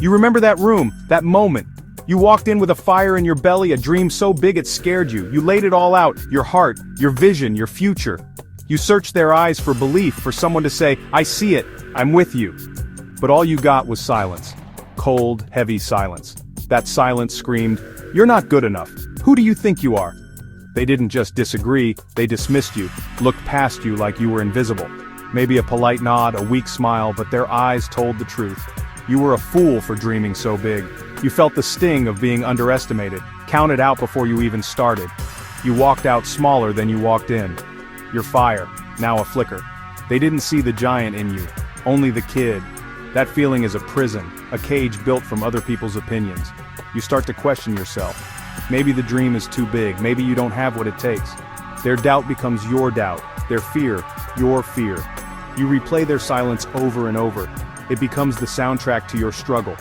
You remember that room, that moment. You walked in with a fire in your belly, a dream so big it scared you. You laid it all out, your heart, your vision, your future. You searched their eyes for belief, for someone to say, I see it, I'm with you. But all you got was silence. Cold, heavy silence. That silence screamed, you're not good enough. Who do you think you are? They didn't just disagree, they dismissed you, looked past you like you were invisible. Maybe a polite nod, a weak smile, but their eyes told the truth. You were a fool for dreaming so big. You felt the sting of being underestimated, counted out before you even started. You walked out smaller than you walked in. Your fire, now a flicker. They didn't see the giant in you, only the kid. That feeling is a prison, a cage built from other people's opinions. You start to question yourself. Maybe the dream is too big, maybe you don't have what it takes. Their doubt becomes your doubt, their fear, your fear. You replay their silence over and over. It becomes the soundtrack to your struggle.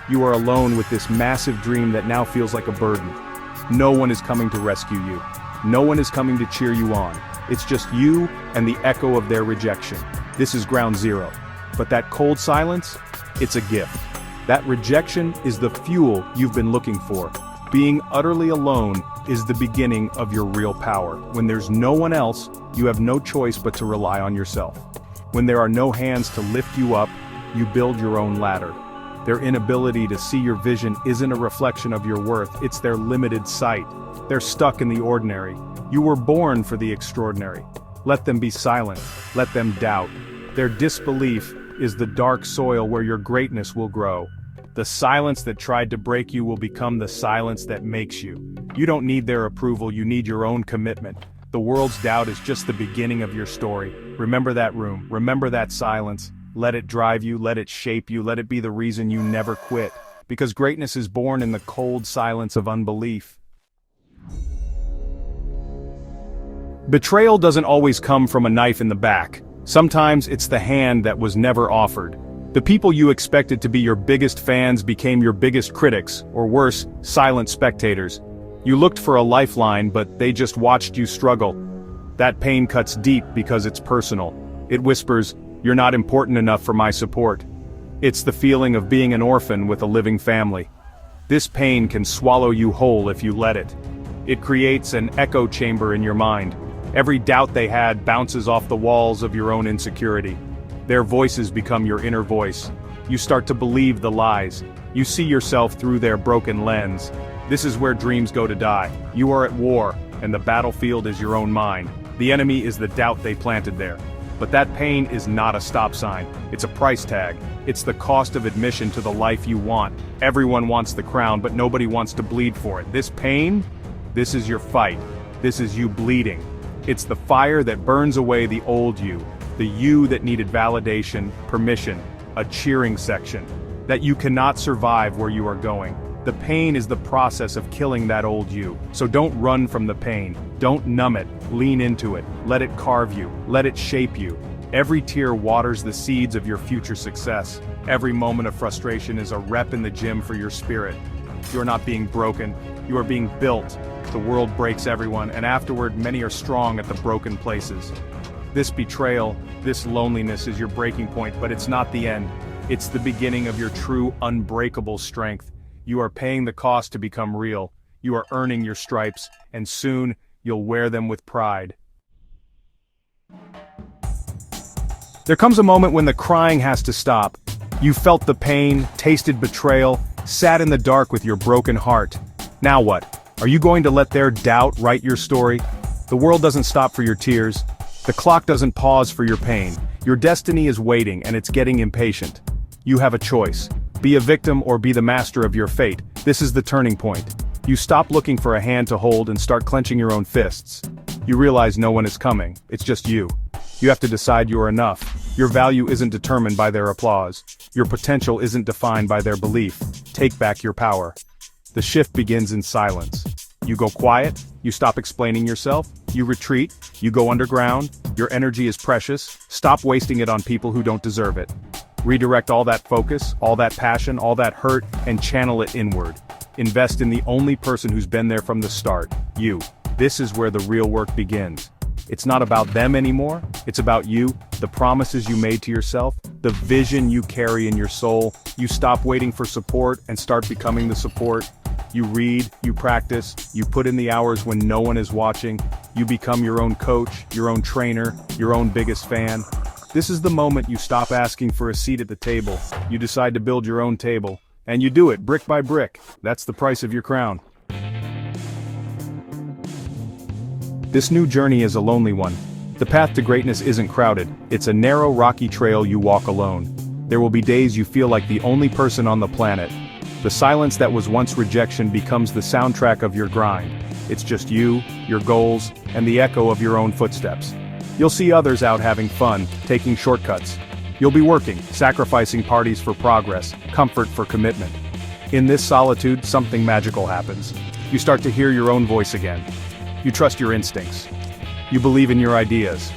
You are alone with this massive dream that now feels like a burden. No one is coming to rescue you. No one is coming to cheer you on. It's just you and the echo of their rejection. This is ground zero. But that cold silence, it's a gift. That rejection is the fuel you've been looking for. Being utterly alone is the beginning of your real power. When there's no one else, you have no choice but to rely on yourself. When there are no hands to lift you up, you build your own ladder. Their inability to see your vision isn't a reflection of your worth, it's their limited sight. They're stuck in the ordinary. You were born for the extraordinary. Let them be silent. Let them doubt. Their disbelief is the dark soil where your greatness will grow. The silence that tried to break you will become the silence that makes you. You don't need their approval, you need your own commitment. The world's doubt is just the beginning of your story. Remember that room, remember that silence. Let it drive you, let it shape you, let it be the reason you never quit. Because greatness is born in the cold silence of unbelief. Betrayal doesn't always come from a knife in the back. Sometimes it's the hand that was never offered. The people you expected to be your biggest fans became your biggest critics, or worse, silent spectators. You looked for a lifeline, but they just watched you struggle. That pain cuts deep because it's personal. It whispers, you're not important enough for my support. It's the feeling of being an orphan with a living family. This pain can swallow you whole if you let it. It creates an echo chamber in your mind. Every doubt they had bounces off the walls of your own insecurity. Their voices become your inner voice. You start to believe the lies. You see yourself through their broken lens. This is where dreams go to die. You are at war, and the battlefield is your own mind. The enemy is the doubt they planted there. But that pain is not a stop sign. It's a price tag. It's the cost of admission to the life you want. Everyone wants the crown, but nobody wants to bleed for it. This pain, this is your fight. This is you bleeding. It's the fire that burns away the old you, the you that needed validation, permission, a cheering section, that you cannot survive where you are going. The pain is the process of killing that old you. So don't run from the pain. Don't numb it. Lean into it. Let it carve you. Let it shape you. Every tear waters the seeds of your future success. Every moment of frustration is a rep in the gym for your spirit. You are not being broken. You are being built. The world breaks everyone, and afterward many are strong at the broken places. This betrayal, this loneliness is your breaking point, but it's not the end. It's the beginning of your true unbreakable strength. You are paying the cost to become real. You are earning your stripes, and soon, you'll wear them with pride. There comes a moment when the crying has to stop. You felt the pain, tasted betrayal, sat in the dark with your broken heart. Now what? Are you going to let their doubt write your story? The world doesn't stop for your tears. The clock doesn't pause for your pain. Your destiny is waiting, and it's getting impatient. You have a choice. Be a victim or be the master of your fate. This is the turning point. You stop looking for a hand to hold and start clenching your own fists. You realize no one is coming. It's just you. You have to decide you are enough. Your value isn't determined by their applause. Your potential isn't defined by their belief. Take back your power. The shift begins in silence. You go quiet, you stop explaining yourself, you retreat, you go underground. Your energy is precious. Stop wasting it on people who don't deserve it. Redirect all that focus, all that passion, all that hurt, and channel it inward. Invest in the only person who's been there from the start, you. This is where the real work begins. It's not about them anymore, it's about you. the promises you made to yourself, the vision you carry in your soul. You stop waiting for support and start becoming the support. You read, you practice, you put in the hours when no one is watching. You become your own coach, your own trainer, your own biggest fan. This is the moment you stop asking for a seat at the table. You decide to build your own table. And you do it brick by brick. That's the price of your crown. This new journey is a lonely one. The path to greatness isn't crowded. It's a narrow, rocky trail you walk alone. There will be days you feel like the only person on the planet. The silence that was once rejection becomes the soundtrack of your grind. It's just you, your goals, and the echo of your own footsteps. You'll see others out having fun, taking shortcuts. You'll be working, sacrificing parties for progress, comfort for commitment. In this solitude, something magical happens. You start to hear your own voice again. You trust your instincts. You believe in your ideas.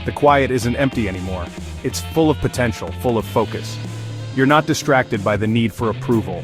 The quiet isn't empty anymore. It's full of potential, full of focus. You're not distracted by the need for approval.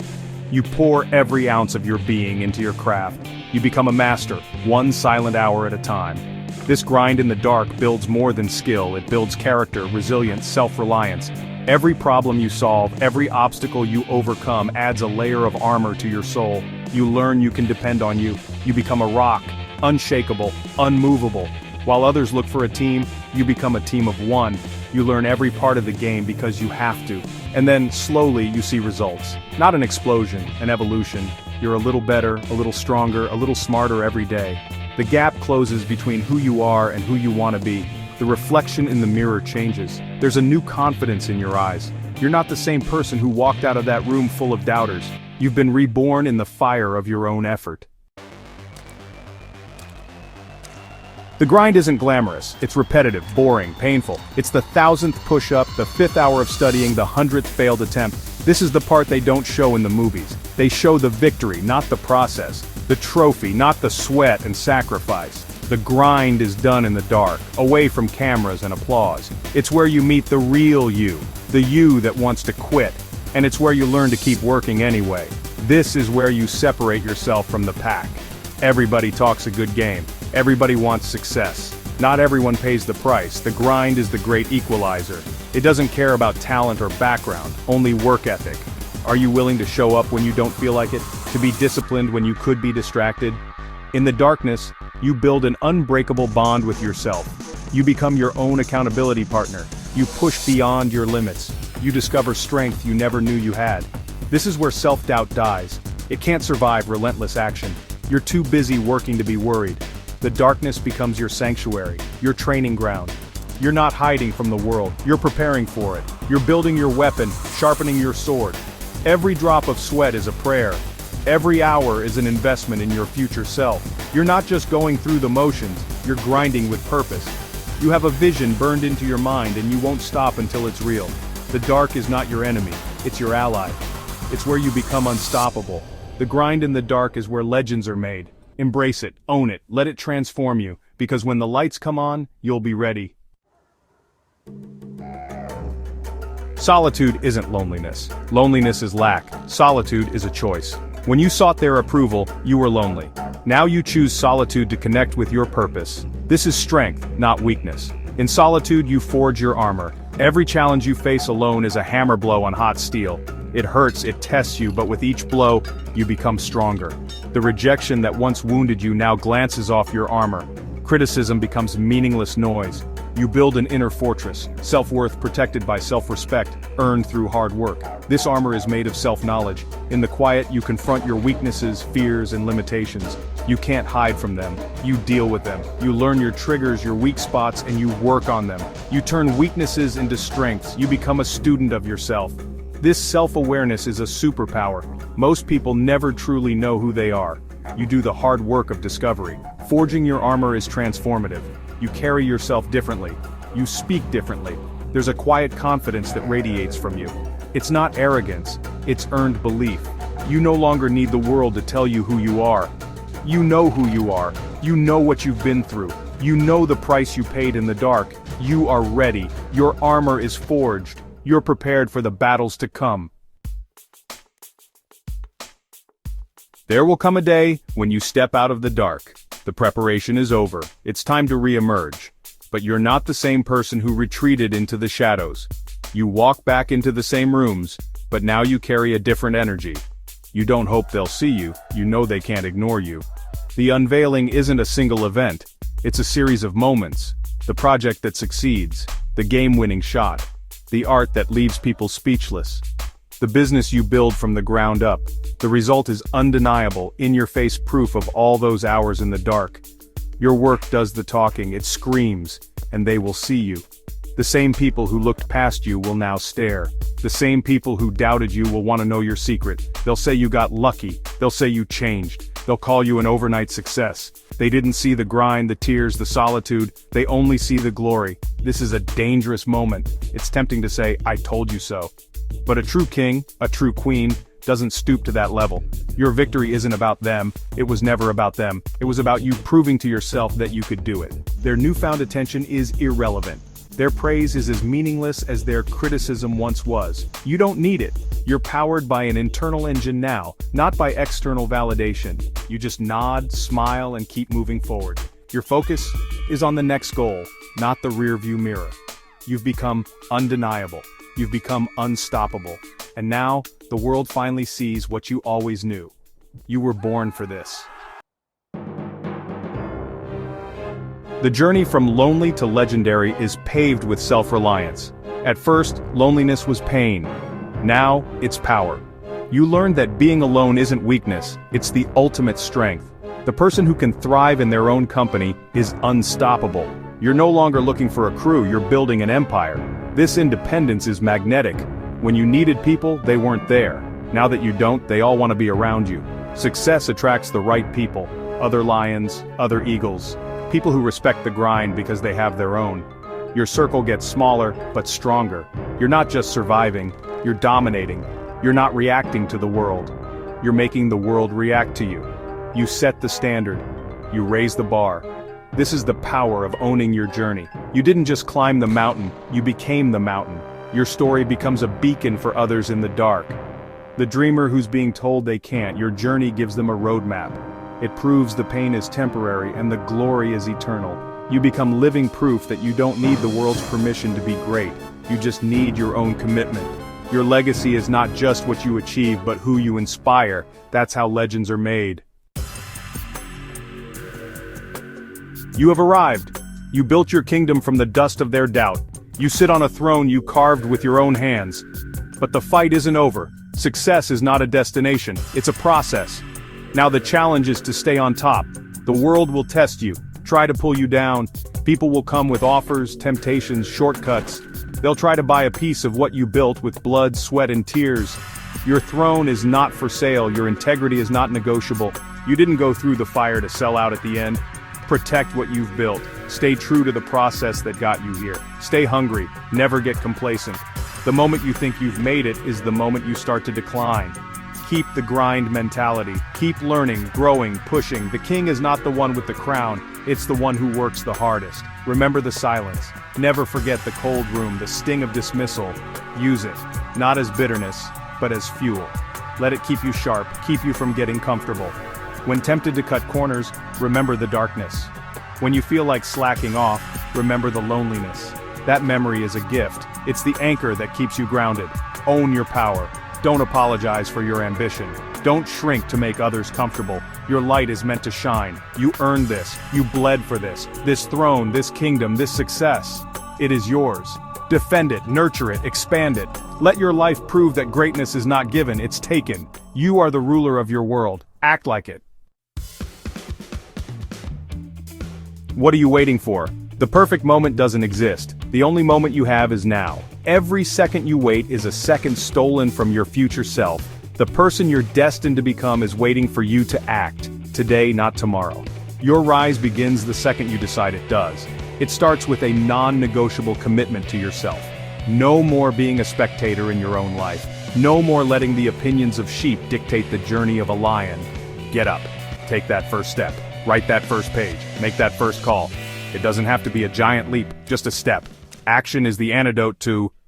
You pour every ounce of your being into your craft. You become a master, one silent hour at a time. This grind in the dark builds more than skill. It builds character, resilience, self-reliance. Every problem you solve, every obstacle you overcome adds a layer of armor to your soul. You learn you can depend on you. You become a rock, unshakable, unmovable. While others look for a team, you become a team of one. You learn every part of the game because you have to. And then, slowly, you see results. Not an explosion, an evolution. You're a little better, a little stronger, a little smarter every day. The gap closes between who you are and who you want to be. The reflection in the mirror changes. There's a new confidence in your eyes. You're not the same person who walked out of that room full of doubters. You've been reborn in the fire of your own effort. The grind isn't glamorous. It's repetitive, boring, painful. It's the 1,000th push-up, the 5th hour of studying, the 100th failed attempt. This is the part they don't show in the movies. They show the victory, not the process. The trophy, not the sweat and sacrifice. The grind is done in the dark, away from cameras and applause. It's where you meet the real you, the you that wants to quit. And it's where you learn to keep working anyway. This is where you separate yourself from the pack. Everybody talks a good game. Everybody wants success. Not everyone pays the price. The grind is the great equalizer. It doesn't care about talent or background, only work ethic. Are you willing to show up when you don't feel like it? To be disciplined when you could be distracted? In the darkness, you build an unbreakable bond with yourself. You become your own accountability partner. You push beyond your limits. You discover strength you never knew you had. This is where self-doubt dies. It can't survive relentless action. You're too busy working to be worried. The darkness becomes your sanctuary, your training ground. You're not hiding from the world, you're preparing for it. You're building your weapon, sharpening your sword. Every drop of sweat is a prayer. Every hour is an investment in your future self. You're not just going through the motions, you're grinding with purpose. You have a vision burned into your mind and you won't stop until it's real. The dark is not your enemy, it's your ally. It's where you become unstoppable. The grind in the dark is where legends are made. Embrace it, own it, let it transform you, because when the lights come on, you'll be ready. Solitude isn't loneliness. Loneliness is lack. Solitude is a choice. When you sought their approval, you were lonely. Now you choose solitude to connect with your purpose. This is strength, not weakness. In solitude, you forge your armor. Every challenge you face alone is a hammer blow on hot steel. It hurts, it tests you, but with each blow, you become stronger. The rejection that once wounded you now glances off your armor. Criticism becomes meaningless noise. You build an inner fortress, self-worth protected by self-respect, earned through hard work. This armor is made of self-knowledge. In the quiet, you confront your weaknesses, fears, and limitations. You can't hide from them. You deal with them. You learn your triggers, your weak spots, and you work on them. You turn weaknesses into strengths. You become a student of yourself. This self-awareness is a superpower. Most people never truly know who they are. You do the hard work of discovery. Forging your armor is transformative. You carry yourself differently. You speak differently. There's a quiet confidence that radiates from you. It's not arrogance, it's earned belief. You no longer need the world to tell you who you are. You know who you are. You know what you've been through. You know the price you paid in the dark. You are ready. Your armor is forged. You're prepared for the battles to come. There will come a day when you step out of the dark. The preparation is over. It's time to re-emerge. But you're not the same person who retreated into the shadows. You walk back into the same rooms, but now you carry a different energy. You don't hope they'll see you, you know they can't ignore you. The unveiling isn't a single event, it's a series of moments. The project that succeeds, the game-winning shot, the art that leaves people speechless. The business you build from the ground up, the result is undeniable, in-your-face proof of all those hours in the dark. Your work does the talking, it screams, and they will see you. The same people who looked past you will now stare. The same people who doubted you will want to know your secret. They'll say you got lucky, they'll say you changed, they'll call you an overnight success. They didn't see the grind, the tears, the solitude, they only see the glory. This is a dangerous moment. It's tempting to say, I told you so. But a true king, a true queen, doesn't stoop to that level. Your victory isn't about them, it was never about them, it was about you proving to yourself that you could do it. Their newfound attention is irrelevant. Their praise is as meaningless as their criticism once was. You don't need it. You're powered by an internal engine now, not by external validation. You just nod, smile, and keep moving forward. Your focus is on the next goal, not the rearview mirror. You've become undeniable. You've become unstoppable. And now, the world finally sees what you always knew. You were born for this. The journey from lonely to legendary is paved with self-reliance. At first, loneliness was pain. Now, it's power. You learned that being alone isn't weakness, it's the ultimate strength. The person who can thrive in their own company is unstoppable. You're no longer looking for a crew, you're building an empire. This independence is magnetic. When you needed people, they weren't there. Now that you don't, they all want to be around you. Success attracts the right people. Other lions, other eagles. People who respect the grind because they have their own. Your circle gets smaller, but stronger. You're not just surviving, you're dominating. You're not reacting to the world. You're making the world react to you. You set the standard. You raise the bar. This is the power of owning your journey. You didn't just climb the mountain, you became the mountain. Your story becomes a beacon for others in the dark. The dreamer who's being told they can't, your journey gives them a roadmap. It proves the pain is temporary and the glory is eternal. You become living proof that you don't need the world's permission to be great. You just need your own commitment. Your legacy is not just what you achieve, but who you inspire. That's how legends are made. You have arrived. You built your kingdom from the dust of their doubt. You sit on a throne you carved with your own hands. But the fight isn't over. Success is not a destination, it's a process. Now the challenge is to stay on top. The world will test you, try to pull you down. People will come with offers, temptations, shortcuts. They'll try to buy a piece of what you built with blood, sweat, and tears. Your throne is not for sale, your integrity is not negotiable. You didn't go through the fire to sell out at the end. Protect what you've built. Stay true to the process that got you here. Stay hungry, never get complacent. The moment you think you've made it is the moment you start to decline. Keep the grind mentality. Keep learning, growing, pushing. The king is not the one with the crown, it's the one who works the hardest. Remember the silence. Never forget the cold room, the sting of dismissal. Use it, not as bitterness, but as fuel. Let it keep you sharp, keep you from getting comfortable. When tempted to cut corners, remember the darkness. When you feel like slacking off, remember the loneliness. That memory is a gift. It's the anchor that keeps you grounded. Own your power. Don't apologize for your ambition. Don't shrink to make others comfortable. Your light is meant to shine. You earned this. You bled for this. This throne, this kingdom, this success. It is yours. Defend it, nurture it, expand it. Let your life prove that greatness is not given, it's taken. You are the ruler of your world. Act like it. What are you waiting for? The perfect moment doesn't exist. The only moment you have is now. Every second you wait is a second stolen from your future self. The person you're destined to become is waiting for you to act. Today, not tomorrow. Your rise begins the second you decide it does. It starts with a non-negotiable commitment to yourself. No more being a spectator in your own life. No more letting the opinions of sheep dictate the journey of a lion. Get up. Take that first step. Write that first page. Make that first call. It doesn't have to be a giant leap, just a step. Action is the antidote to